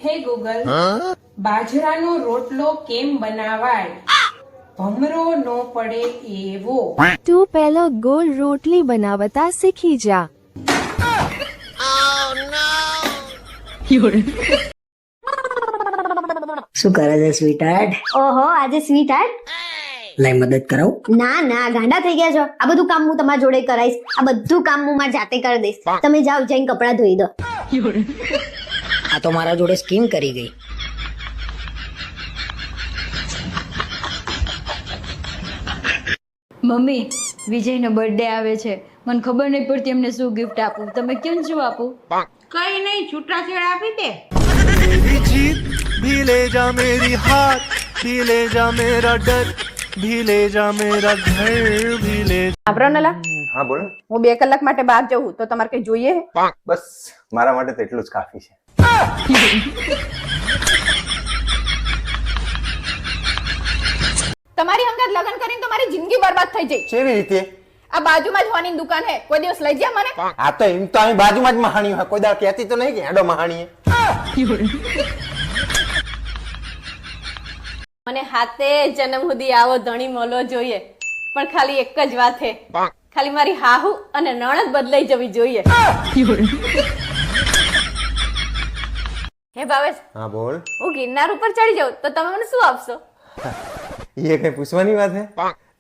હે ગૂગલ, બાજરાનો રોટલો કેમ બનાવાય? ભમરો નો પડે એવો. તું પહેલો ગોળ રોટલી બનાવતા શીખી જા. શું કરે છે સ્વીટહાર્ટ? ઓહો, આજે સ્વીટ હાર્ટ? લાઈ મદદ કરાવું? ના ના, ગાંડા થઈ ગયા છો. આ બધું કામ હું તમારા જોડે કરાઈશ. આ બધું કામ હું મારી જાતે કરી દઈશ. તમે જાઓ, જઈને કપડાં ધોઈ દો. આ તો મારા જોડે સ્કીમ કરી ગઈ. મમ્મી, વિજયનો બર્થડે આવે છે. મને ખબર નહીં પડતી એમને શું ગિફ્ટ આપું. તમે કેમ શું આપું? કઈ નહીં, છૂટાછેડા આપી દે. मेरी जीत भी ले जा मेरी हाथ भी ले जा मेरा डर भी ले जा मेरा घर भी ले जा. સાંભળો હા બોલો. હું 2 કલાક માટે બહાર જવું તો તમારે કઈ જોઈએ હે? બસ મારા માટે તો એટલું જ કાફી છે. તમારી અંગત લગ્ન કરીને તમારી જિંદગી બરબાદ થઈ જઈ. કેવી રીતે? આ બાજુમાં જ હોવાની દુકાન હે, કોઈ દિવસ લઈ જા મને. આ તો એમ તો અહીં બાજુમાં જ મહાણી હોય, કોઈ દાળ કહેતી તો નહીં કે હેડો મહાણીએ. મને હાથે જન્મ સુધી આવો ધણી મળવો જોઈએ, પણ ખાલી એક જ વાત હે, ખાલી મારી હાહુ અને નણંદ બદલાઈ જવી જોઈએ. હે ભાવેશ, હા બોલ. હું ગિરનાર ઉપર ચડી જાઉં તો તમે મને શું આપશો? એ કઈ પૂછવાની વાત હે?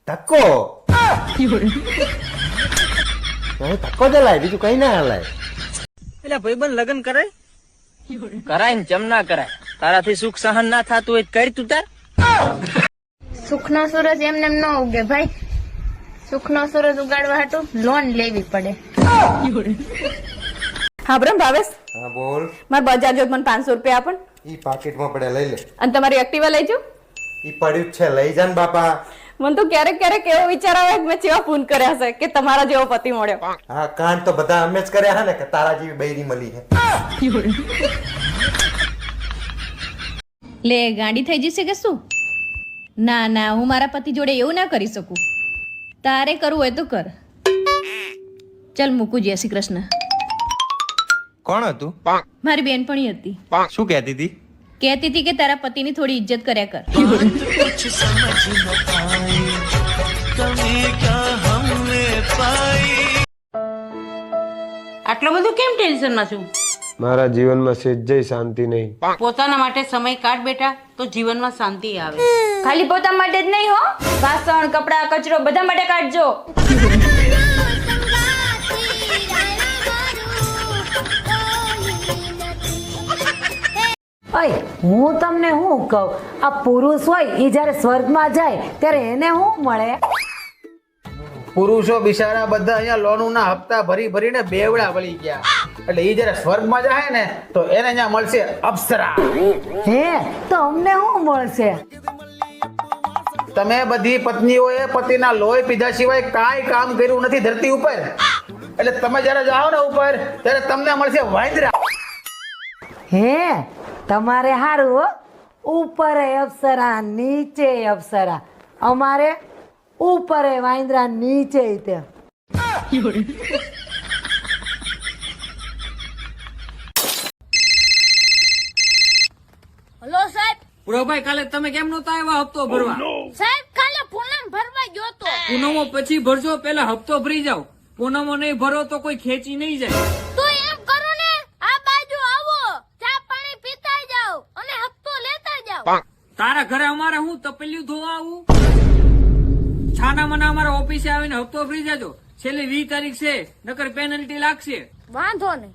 ધક્કો. ધક્કો જ લાય, બીજું કઈ ના લાય. એટલે ભાઈબંધ લગ્ન કરાય ને ચમ ના કરાય. તારાથી સુખ સહન ના થતું હોય કરી તું તાર. સુખનો સૂરજ એમને એમ ન ઉગે ભાઈ. સુખનો સૂરજ ઉગાડવા હાટુ લોન લેવી પડે. હા બ્રહ્મ ભાવેશ, હા બોલ. મારે બજાર જો મને 500 રૂપિયા આપો ને. ઈ પાકેટમાં પડે લઈ લે. અને તમારી એક્ટિવા લઈ જાઉં? ઈ પડ્યું જ છે, લઈ જા ને બાપા. મને તો ક્યારેક ક્યારેક એવો વિચાર આવે કે મેં કેવા ફોન કર્યા છે કે તમારા જેવો પતિ મળ્યો. હા, કાંડ તો બધા અમે જ કર્યા હે ને કે તારા જેવી બૈરી મળી હે. લે, ગાંડી થઈ જશે કે શું? ના ના, હું મારા પતિ જોડે એવું ના કરી શકું. તારે કરવું હોય તો કર. ચાલ મૂકું. જય શ્રી કૃષ્ણ. કોણ હતું? મારી બેનપણી હતી. શું કહેતી હતી? કહેતી હતી કે તારા પતિની થોડી ઇજ્જત કર્યા કર. આટલો બધું કેમ ટેન્શનમાં છું? મારા જીવનમાં સેજ્જય શાંતિ નહીં. પોતાના માટે સમય કાઢ બેટા, તો જીવનમાં શાંતિ આવે. ખાલી પોતા માટે જ નહીં હો, વાસણ, કપડા, કચરો બધા માટે કાઢજો. અય હું તમને શું કહું, આ પુરુષ હોય એ જયારે સ્વર્ગમાં જાય ત્યારે એને શું મળે? પુરુષો બિચારા બધા અહીંયા લોનના હપ્તા ભરી ભરીને બેવડા વળી ગયા. એટલે ઈ જયારે સ્વર્ગમાં જાય ને તો એને અહીંયા મળશે અપ્સરા. હે, તો અમને શું મળશે? તમે બધી પત્નીઓએ પતિના લોહી પીધા સિવાય કાંઈ કામ કર્યું નથી ધરતી ઉપર. એટલે તમે જયારે જાઓ ને ઉપર ત્યારે તમને મળશે વાંદરા. હે, તમારે હારું હો, ઉપર અપ્સરા નીચે અપ્સરા. અમારે ઉપર વાંદરા નીચે તે. હલો સાહેબ. પુરોભાઈ, કાલે તમે કેમ નહોતા આવ્યા હપ્તો ભરવા? સાહેબ, કાલે પૂનમ ભરવા ગયો તો. પૂનમો પછી ભરજો, પેલા હપ્તો ભરી જાવ. પૂનમો નહીં ભરો તો કોઈ ખેંચી નહીં જાય. તો એમ કરો ને, આ બાજુ આવો, ચા પાણી પીતા જાઓ અને હપ્તો લેતા જાઓ. તારા ઘરે અમારે હું તપેલિયું ધોવા આવું? છાના મના અમારા ઓફિસે આવીને હપ્તો ભરી જાજો. છેલ્લી 20 તારીખ છે, નકર પેનલ્ટી લાગશે. વાંધો નહીં.